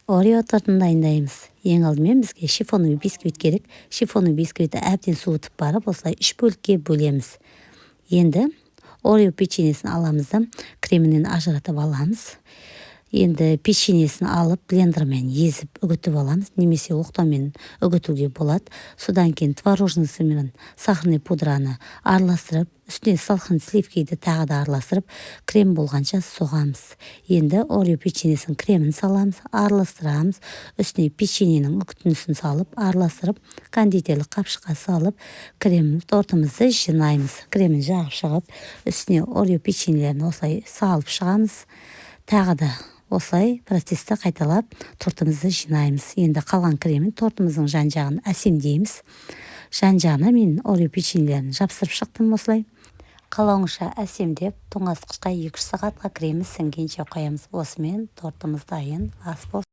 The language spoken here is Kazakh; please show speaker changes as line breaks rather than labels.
Орео тортын дайындаймыз. Ең алдымен бізге шифоновый бисквит керек. Шифоновый бисквитті әбден суытып барып, осылай 3 бөлікке бөлеміз. Енді Орео печеньесін аламыз да кремінен ажыратып аламыз. Енді печеньесін алып блендермен езіп үгітіп аламыз, немесе оқтаумен үгітуге болады. Содан кейін творожныйсы мен сахарный пудраны араластырып, үстіне салқын сливкиді тағы да араластырып, крем болғанша соғамыз. Енді Орео печеньесін кремін саламыз, араластырамыз. Үстіне печеньенің үгітінісін салып, араластырып, кондитерлік қапшыққа салып, крем тортымызды жинаймыз. Кремін жағып шығып, үстіне Орео печеньелерін осылай салып шығамыз. Тағы да осылай процесті қайталап тортымызды жинаймыз. Енді қалған кремін тортымыздың жан-жағын әсемдейміз. Жан-жағына мен Орео печеньелерін жапсырып шықтым осылай. Қалауыңша әсемдеп, тоңазытқышқа 2 сағатқа кремі сіңгенше қоямыз. Осымен тортымыз дайын. Ас болсын.